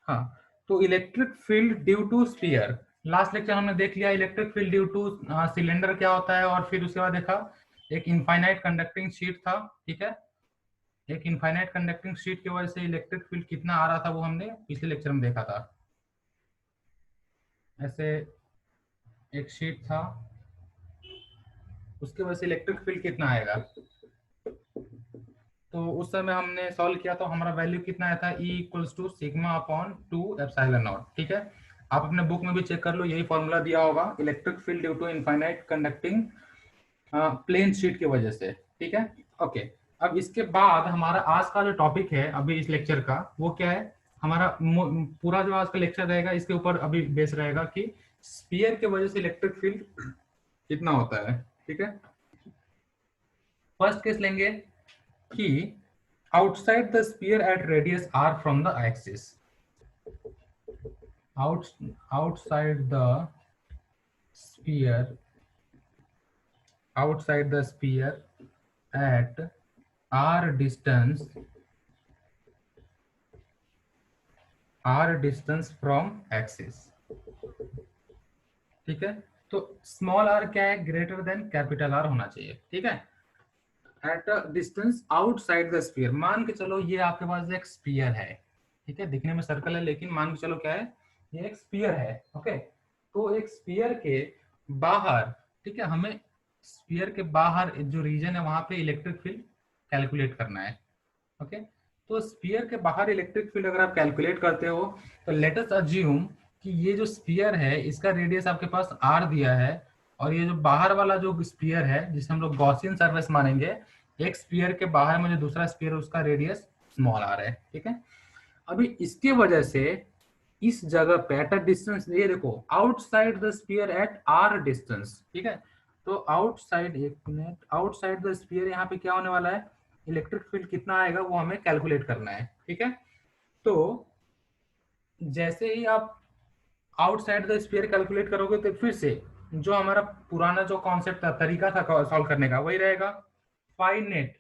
हाँ, तो electric field due to sphere, last lecture हमने देख लिया electric field due to cylinder क्या होता है, और फिर उसके बाद देखा एक इनफाइनाइट कंडक्टिंग शीट था, ठीक है। एक इनफाइनाइट कंडक्टिंग शीट की वजह से इलेक्ट्रिक फील्ड कितना आ रहा था वो हमने पिछले लेक्चर में देखा था। ऐसे एक शीट था, उसकी वजह से इलेक्ट्रिक फील्ड कितना आएगा, तो उस समय हमने सॉल्व किया तो हमारा वैल्यू कितना आया था, E equals to sigma upon 2 epsilon naught, ठीक है। आप अपने बुक में भी चेक कर लो, यही फॉर्मूला दिया होगा, electric field due to infinite conducting plane sheet की वजह से, ठीक है। ओके, अब इसके बाद हमारा आज का जो टॉपिक है अभी इस लेक्चर का, वो क्या है, हमारा पूरा जो आज का लेक्चर रहेगा इसके ऊपर अभी बेस रहेगा कि स्फीयर के वजह से इलेक्ट्रिक फील्ड कितना होता है, ठीक है। फर्स्ट केस लेंगे कि outside the sphere at radius r from the axis, outside the sphere, outside the sphere at r distance from axis, ठीक है। तो स्मॉल r क्या है, ग्रेटर देन कैपिटल R होना चाहिए, ठीक है। At a distance outside the sphere, मान के चलो ये आपके पास एक स्फीयर है, ठीक है, दिखने में सर्कल है लेकिन मान के चलो क्या है, ये एक स्फीयर है, ओके। तो एक स्फीयर के बाहर, ठीक है, हमें स्फीयर के बाहर जो रीजन है वहां पे इलेक्ट्रिक फील्ड कैलकुलेट करना है, ओके। तो स्फीयर के बाहर इलेक्ट्रिक फील्ड अगर आप कैलकुलेट करते हो तो लेट अस अज्यूम कि ये जो स्फीयर है इसका रेडियस आपके पास r दिया है, और ये जो बाहर वाला जो स्फीयर है जिसे हम लोग गॉसियन सरफेस मानेंगे, एक स्फीयर के बाहर में जो दूसरा स्फीयर है उसका रेडियस स्मॉल r है, ठीक है। अभी इसके वजह से इस जगह पे एट अ डिस्टेंस, ये देखो outside the sphere at r distance, ठीक है। तो आउटसाइड, एक मिनट, आउटसाइड द स्फीयर यहाँ पे क्या होने वाला है, इलेक्ट्रिक फील्ड कितना आएगा वो हमें कैलकुलेट करना है, ठीक है। तो जैसे ही आप आउटसाइड द स्फीयर कैलकुलेट करोगे तो फिर से जो हमारा पुराना जो कॉन्सेप्ट था, तरीका था सॉल्व करने का, वही रहेगा। फाइनेट,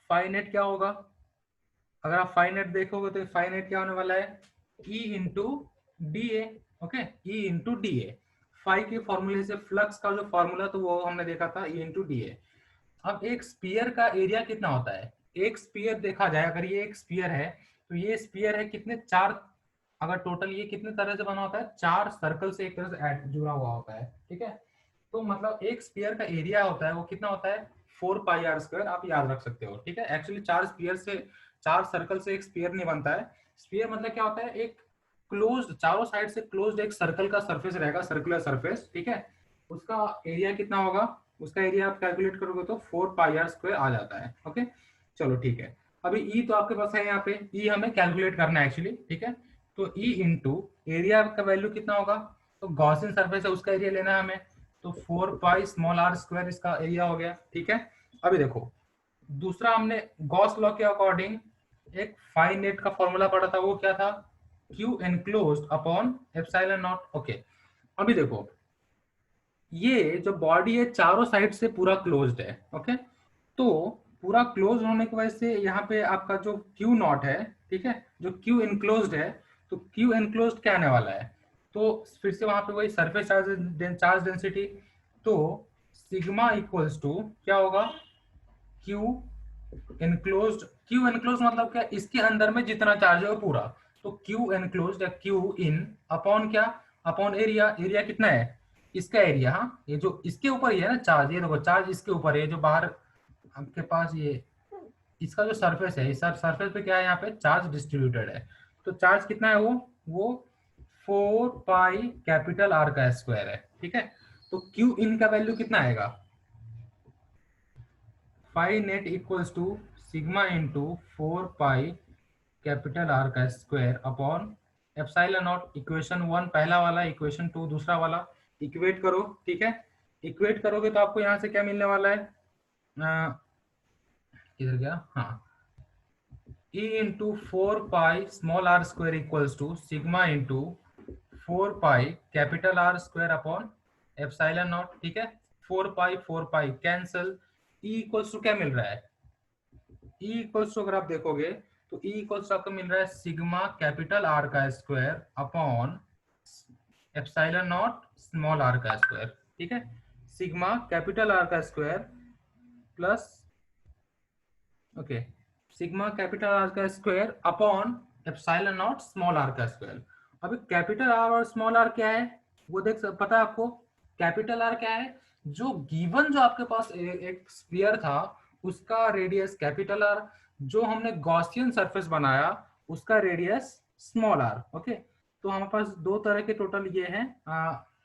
फाइनेट क्या होगा, अगर आप फाइनेट देखोगे तो फाइनेट क्या होने वाला है, E into D A, okay, E into D A. Phi के फॉर्मूले से फ्लक्स का जो फॉर्मूला तो वो हमने देखा था, ई इंटू डी ए। अब एक स्पीयर का एरिया कितना होता है, एक स्पीयर देखा जाए, अगर ये एक स्पीयर है तो ये स्पीयर है कितने, चार, अगर टोटल ये कितने तरह से बना होता है, चार सर्कल से एक तरह से जुड़ा हुआ होता है, ठीक है। तो मतलब एक स्पीयर का एरिया होता है वो कितना होता है, 4 पाई r स्क्वायर, आप याद रख सकते हो, ठीक है। एक्चुअली चार स्पीयर से, चार सर्कल से एक स्पीयर नहीं बनता है। स्पीयर मतलब क्या होता है, एक क्लोज्ड, चारों साइड से क्लोज्ड एक सर्कल का सरफेस रहेगा, सर्कुलर सरफेस, ठीक है। उसका एरिया कितना होगा, उसका एरिया आप कैलकुलेट करोगे तो 4 पाई r स्क्वायर आ जाता है, ओके। चलो ठीक है, अभी ई तो आपके पास है, यहाँ पे ई हमें कैलकुलेट करना है एक्चुअली, ठीक है। तो ई इंटू एरिया का वैल्यू कितना होगा, तो गॉसियन सरफेस है उसका एरिया लेना है हमें, तो 4 पाई r स्क्वायर इसका एरिया हो गया, ठीक है। अभी देखो दूसरा हमने गॉस लॉ के अकॉर्डिंग एक फाइ नेट का फॉर्मूला पढ़ा था, वो क्या था, Q enclosed upon epsilon not, okay. अभी देखो ये जो बॉडी है चारों साइड से पूरा क्लोज्ड है, ओके। तो पूरा क्लोज होने की वजह से यहाँ पे आपका जो क्यू नॉट है, ठीक है, जो क्यू इनक्लोज्ड है, तो क्यू इनक्लोज्ड क्या आने वाला है, तो फिर से वहां पे वही सरफेस चार्ज डेंसिटी, तो सिग्मा इक्वल्स टू क्या होगा, क्यू एनक्लोज्ड, क्यू एनक्लोज मतलब क्या, इसके अंदर में जितना चार्ज है वो पूरा, तो क्यू एनक्लोज्ड या क्यू इन अपॉन क्या, अपॉन एरिया, एरिया कितना है, इसका एरिया, हाँ ये जो इसके ऊपर ही है ना चार्ज, ये देखो चार्ज इसके ऊपर है, जो बाहर आपके पास ये इसका जो सरफेस है, इस सरफेस पे क्या है, यहाँ पे चार्ज डिस्ट्रीब्यूटेड है, तो चार्ज कितना है वो 4 पाई R का स्क्वायर है, ठीक है। तो क्यू इन का वैल्यू कितना आएगा, phi net equals to sigma into 4 pi R का square upon epsilon naught, equation 1 पहला वाला, इक्वेशन 2 दूसरा वाला, इक्वेट करो, ठीक है। इक्वेट करोगे तो आपको यहाँ से क्या मिलने वाला है, किधर गया, हाँ, E into 4 pi r square equals to sigma into 4 pi R upon epsilon naught, ठीक है। 4 pi cancel, E equals to क्या मिल रहा है, E इक्वल्स टू अगर आप देखोगे तो ई इक्वल्स आपको मिल रहा है सिग्मा कैपिटल आर का square upon epsilon not small R का स्क्वायर। ठीक है, सिग्मा कैपिटल आर का square plus okay sigma capital R का square upon epsilon not small R का स्क्वायर। अभी कैपिटल आर और स्मॉल आर क्या है वो पता है आपको? कैपिटल आर क्या है? जो गिवन जो आपके पास एक स्फीयर था उसका रेडियस कैपिटल आर, जो हमने गॉसियन सरफेस बनाया उसका रेडियस स्मॉल आर। ओके, तो हमारे पास दो तरह के टोटल ये हैं,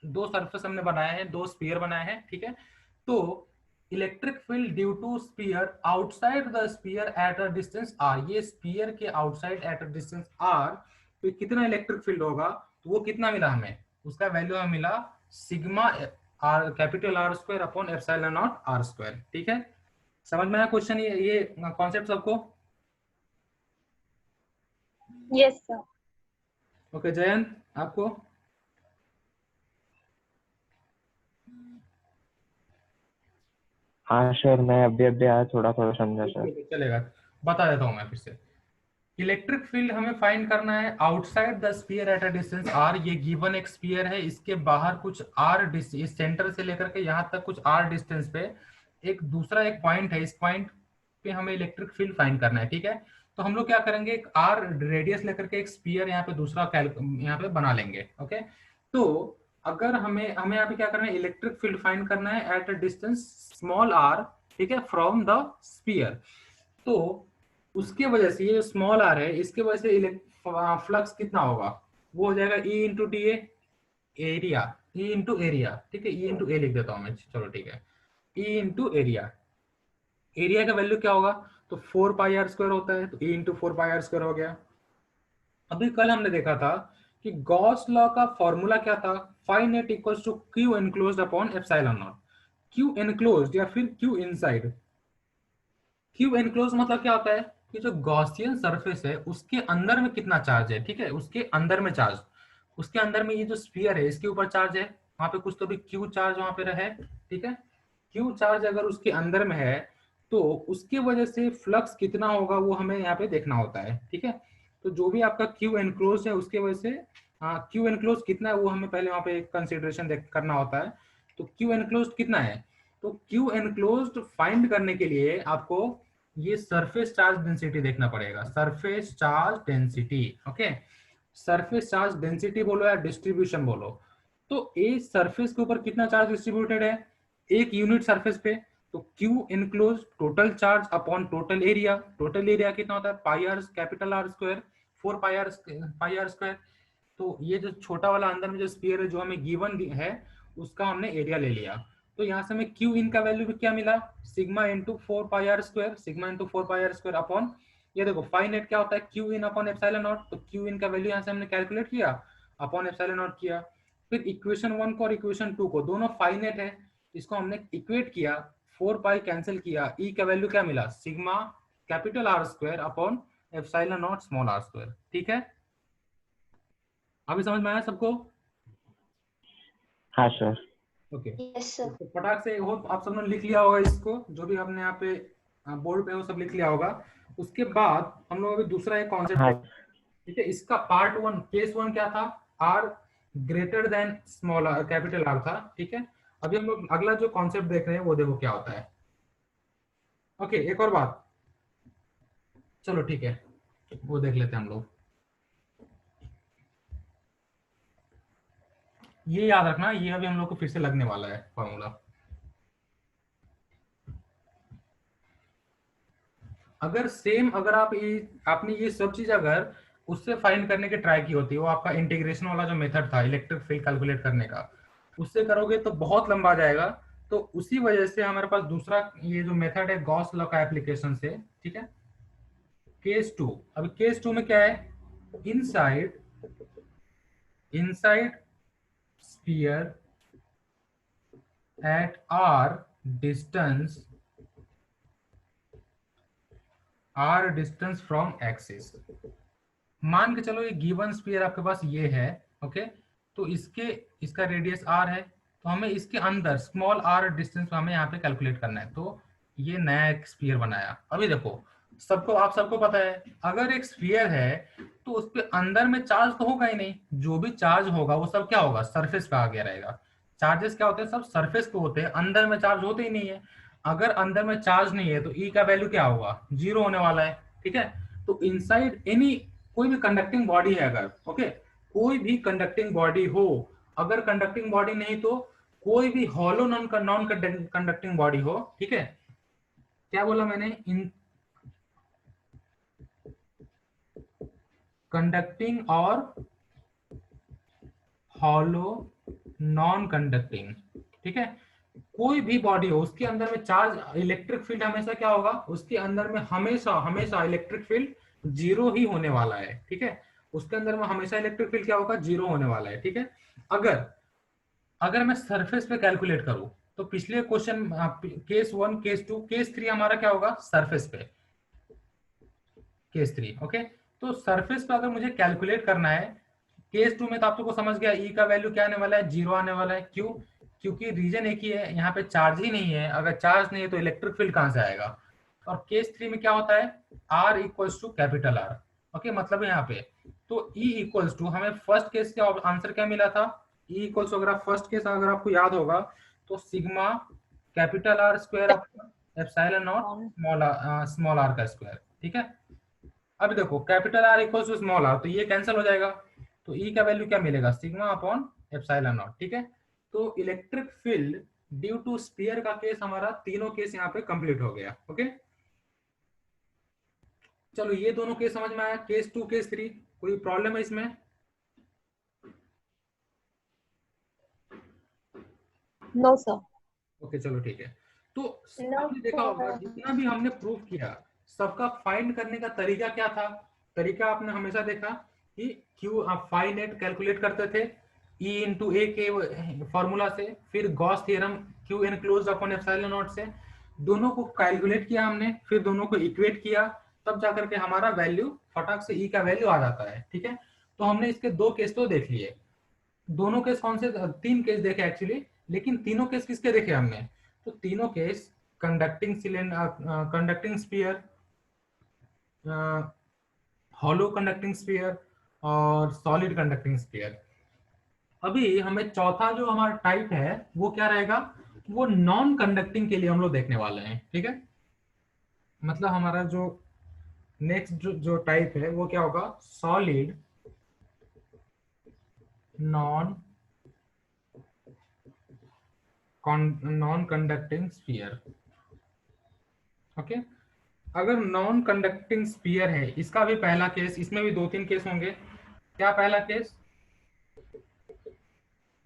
दो सरफेस हमने बनाए हैं, दो स्फीयर बनाए हैं। ठीक है, तो electric field due to sphere outside the sphere at a distance R, ये स्पीयर के outside at a distance R तो कितना इलेक्ट्रिक फील्ड होगा, तो वो कितना मिला हमें, उसका वैल्यू हमें मिला sigma R capital R square upon epsilon naught R square. ठीक है, समझ में आया क्वेश्चन, ये कॉन्सेप्ट सबको? Yes sir. ओके जयंत आपको? हाँ सर, मैं अभी अभी आया, थोड़ा थोड़ा समझा सर। चलेगा, बता देता हूँ मैं फिर से। इलेक्ट्रिक फील्ड हमें फाइंड करना है outside the sphere at a distance R. ये गिवन एक स्फीयर है, इसके बाहर कुछ आर डिस्टेंस, इस सेंटर से लेकर के यहाँ तक कुछ आर डिस्टेंस पे एक दूसरा एक पॉइंट है, इस पॉइंट पे हमें इलेक्ट्रिक फील्ड फाइंड करना है। ठीक है, तो हम लोग क्या करेंगे, एक आर रेडियस लेकर के एक स्फीयर यहाँ पे दूसरा यहाँ पे बना लेंगे। ओके, तो अगर हमें हमें यहाँ पे क्या करना है, इलेक्ट्रिक फील्ड फाइंड करना है at a distance small R, ठीक है, फ्रॉम द स्फीयर। तो उसके वजह से ये स्मॉल आर है, इसके वजह से फ्लक्स कितना होगा, वो हो जाएगा ई into D area, E into area. ठीक है, ई इंटू ए लिख देता हूँ मैं, चलो ठीक है, ई इंटू एरिया। एरिया का वैल्यू क्या होगा, तो 4 पाई आर स्क्वायर होता है, तो E into 4 pi R square हो गया। अभी कल हमने देखा था कि गॉस लॉ का फॉर्मूला क्या था, phi net equals to Q enclosed upon epsilon naught. Q enclosed या फिर क्यू इनसाइड। क्यू एनक्लोज मतलब क्या होता है कि जो गॉसियन सरफेस है उसके अंदर में कितना चार्ज है। ठीक है, उसके अंदर में चार्ज, उसके अंदर में ये जो स्फीयर है इसके ऊपर चार्ज है, वहां पे कुछ तो भी क्यू चार्ज वहां पे रहे। ठीक है, क्यू चार्ज अगर उसके अंदर में है तो उसके वजह से फ्लक्स कितना होगा वो हमें यहाँ पे देखना होता है। ठीक है, तो जो भी आपका क्यू एनक्लोज है उसके वजह से क्यू एनक्लोज कितना है वो हमें पहले वहां पे कंसिडरेशन करना होता है। तो क्यू एनक्लोज कितना है, तो क्यू एनक्लोज्ड फाइंड करने के लिए आपको ये सरफेस चार्ज डेंसिटी देखना पड़ेगा, surface charge density. Okay, surface charge density बोलो या डिस्ट्रीब्यूशन बोलो, तो ए सरफेस के ऊपर कितना चार्ज डिस्ट्रीब्यूटेड है एक यूनिट सरफेस पे, तो Q enclose total charge upon total area. Total area कितना होता है, pi R capital R square 4 pi R square. तो ये जो छोटा वाला अंदर में जो स्फीयर है जो हमें गिवन है उसका हमने एरिया ले लिया। तो यहाँ से हमें क्यू इन का वैल्यू भी क्या मिला, sigma into 4 pi R square, sigma into 4 pi R square upon ये देखो फाई नेट क्या होता है, Q in upon epsilon naught. तो क्यू इन का वैल्यू यहाँ से हमने कैलकुलेट किया, अपॉन एप्सिलॉन नॉट किया। फिर इक्वेशन 1 को और इक्वेशन 2 को, दोनों फाई नेट है, इसको हमने इक्वेट किया, 4 पाई कैंसिल किया, ई का वैल्यू क्या मिला, sigma capital R square upon epsilon not small R square. ठीक है, अभी समझ में आया सबको? हाँ सर। Okay, yes sir. तो फटाक से हो आप सबने लिख लिया होगा इसको, जो भी हमने यहाँ पे बोर्ड पे वो सब लिख लिया होगा। उसके बाद हम लोग अभी दूसरा एक कॉन्सेप्ट हाँ ठीक है, इसका पार्ट 1 केस 1 क्या था, R greater than small R capital R था। ठीक है, अभी हम लोग अगला जो कॉन्सेप्ट देख रहे हैं वो देखो क्या होता है। ओके, एक और बात, चलो ठीक है वो देख लेते हैं हम लोग। ये याद रखना, ये अभी हम लोग को फिर से लगने वाला है फॉर्मूला। अगर सेम अगर आप ये आपने ये सब चीज अगर उससे फाइंड करने की ट्राई की होती, वो आपका इंटीग्रेशन वाला जो मेथड था इलेक्ट्रिक फील्ड कैलकुलेट करने का, उससे करोगे तो बहुत लंबा जाएगा। तो उसी वजह से हमारे पास दूसरा ये जो मेथड है गॉस लॉ का एप्लीकेशन से। ठीक है, केस 2, अब केस 2 में क्या है, inside inside sphere at R distance from axis. मान के चलो ये गिवन स्फीयर आपके पास ये है। ओके, तो इसका रेडियस आर है, तो हमें इसके अंदर स्मॉल आर डिस्टेंस हमें यहाँ पे कैलकुलेट करना है। तो ये नया एक स्फीयर बनाया। अभी देखो सबको, आप सबको पता है अगर एक स्फीयर है तो उस पे अंदर में चार्ज तो होगा ही नहीं, जो भी चार्ज होगा वो सब क्या होगा, सरफेस पे आ गया रहेगा। चार्जेस क्या होते हैं, सब सरफेस पे होते हैं, अंदर में चार्ज होते ही नहीं है। अगर अंदर में चार्ज नहीं है तो ई का वैल्यू क्या होगा, जीरो होने वाला है, ठीक है। तो इनसाइड एनी, कोई भी कंडक्टिंग बॉडी है अगर, ओके, कोई भी कंडक्टिंग बॉडी हो, अगर कंडक्टिंग बॉडी नहीं तो कोई भी hollow non non conducting body हो, ठीक है। क्या बोला मैंने, इन कंडक्टिंग और हॉलो नॉन कंडक्टिंग, ठीक है। कोई भी बॉडी हो उसके अंदर में चार्ज, इलेक्ट्रिक फील्ड हमेशा क्या होगा, उसके अंदर में हमेशा हमेशा इलेक्ट्रिक फील्ड जीरो ही होने वाला है, ठीक है। उसके अंदर में हमेशा इलेक्ट्रिक फील्ड क्या होगा, जीरो होने वाला है, ठीक है। अगर अगर मैं सरफेस पे कैलकुलेट करूं तो पिछले क्वेश्चन, केस 1 केस 2 केस 3 हमारा क्या होगा, सरफेस पे, केस 3, ओके। तो सरफेस पे अगर मुझे कैलकुलेट करना है, केस 2 में तो आप लोग को समझ गया ई का वैल्यू क्या आने वाला है, जीरो आने वाला है। क्यों, क्योंकि रीजन एक ही है, यहाँ पे चार्ज ही नहीं है, अगर चार्ज नहीं है तो इलेक्ट्रिक फील्ड कहां से आएगा। और केस 3 में क्या होता है, R equals to capital R, okay, मतलब यहाँ पे तो ई इक्वल्स टू, हमें फर्स्ट केस का आंसर क्या मिला था, ई इक्वल्स टू, अगर फर्स्ट केस अगर आपको याद होगा तो sigma capital R square upon epsilon not small R का स्क्वायर, ठीक है। अब देखो capital R equal to small R, तो ये कैंसिल हो जाएगा, तो ई का वैल्यू क्या मिलेगा, सिग्मा अपॉन एप्सिलॉन नॉट, ठीक है। तो electric field due to sphere का केस, हमारा तीनों केस यहाँ पे कंप्लीट हो गया, ओके। चलो ये दोनों केस समझ में आया, केस 2 केस 3, कोई प्रॉब्लम है इसमें? No sir. ओके चलो ठीक है। तो नो आपने देखा होगा सर। जितना भी हमने प्रूव किया, सबका फाइंड करने का तरीका क्या था, तरीका आपने हमेशा देखा कि क्यू, आप फाई नेट कैलकुलेट करते थे ई इंटू ए के फॉर्मूला से, फिर Gauss theorem Q enclosed upon epsilon not से, दोनों को कैलकुलेट किया हमने, फिर दोनों को इक्वेट किया, तब जाकर के हमारा वैल्यू फटाक से ई का वैल्यू आ जाता है, ठीक है। तो हमने इसके दो केस तो देख लिए, दोनों केस कौन से, तीन केस देखे एक्चुअली, लेकिन तीनों केस किसके देखे हमने, तो तीनों case conducting cylinder, conducting sphere, hollow conducting sphere और सॉलिड कंडक्टिंग स्फीयर। अभी हमें चौथा जो हमारा टाइप है वो क्या रहेगा, वो नॉन कंडक्टिंग के लिए हम लोग देखने वाले हैं, ठीक है। मतलब हमारा जो नेक्स्ट जो टाइप है वो क्या होगा, solid non non conducting sphere, okay. अगर नॉन कंडक्टिंग स्फीयर है, इसका भी पहला केस, इसमें भी दो तीन केस होंगे। क्या पहला केस,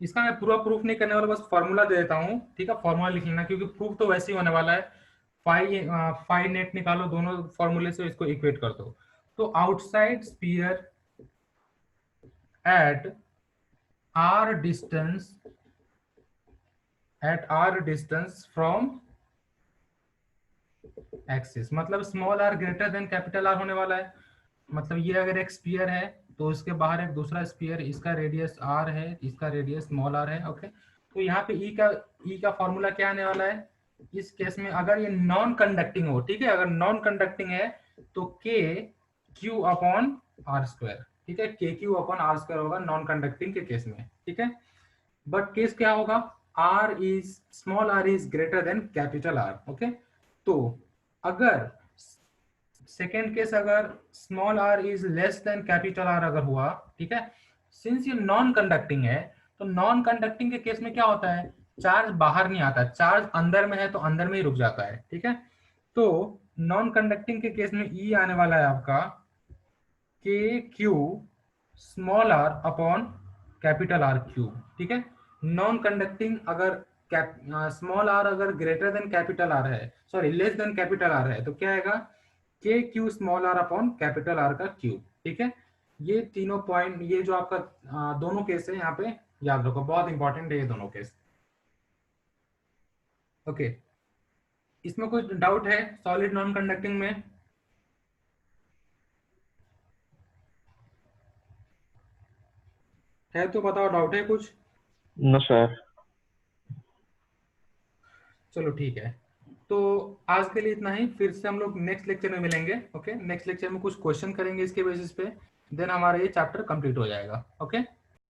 इसका मैं पूरा प्रूफ नहीं करने वाला, बस फॉर्मूला दे देता हूँ, ठीक है। फॉर्मूला लिख लेना क्योंकि प्रूफ तो वैसे ही होने वाला है। फाई नेट निकालो, दोनों फॉर्मूले से इसको इक्वेट कर दो। तो outside sphere at R distance, from axis, मतलब small R greater than capital R होने वाला है। मतलब ये अगर एक स्फीयर है तो इसके बाहर एक दूसरा स्फीयर, इसका रेडियस आर है, इसका रेडियस स्मॉल आर है, ओके। तो यहाँ पे ई का फॉर्मूला क्या आने वाला है, इस केस में अगर ये नॉन कंडक्टिंग हो, ठीक है, अगर नॉन कंडक्टिंग है तो के क्यू अपॉन आर स्क्वायर, ठीक है, K Q upon R square होगा नॉन कंडक्टिंग के केस में, ठीक है। बट केस क्या होगा, small R is greater than capital R, okay. तो अगर सेकेंड केस, अगर small R is less than capital R अगर हुआ, ठीक है, सिंस ये नॉन कंडक्टिंग है, तो नॉन कंडक्टिंग के केस में क्या होता है, चार्ज बाहर नहीं आता, चार्ज अंदर में है तो अंदर में ही रुक जाता है, ठीक है। तो नॉन कंडक्टिंग के केस में ई आने वाला है आपका K Q small R upon capital R cube, ठीक है। नॉन कंडक्टिंग अगर स्मॉल आर अगर ग्रेटर देन कैपिटल आर है, sorry less than capital R है, तो क्या आएगा, K Q small R upon capital R का क्यूब, ठीक है। ये तीनों पॉइंट, ये जो आपका दोनों केस है यहाँ पे याद रखो, बहुत इंपॉर्टेंट है ये दोनों केस, ओके। इसमें कोई डाउट है सॉलिड नॉन कंडक्टिंग में? है तो बताओ, डाउट है कुछ? No sir. चलो ठीक है। तो आज के लिए इतना ही, फिर से हम लोग नेक्स्ट लेक्चर में मिलेंगे। ओके, नेक्स्ट लेक्चर में कुछ क्वेश्चन करेंगे इसके बेसिस पे, देन हमारा ये चैप्टर कंप्लीट हो जाएगा। ओके।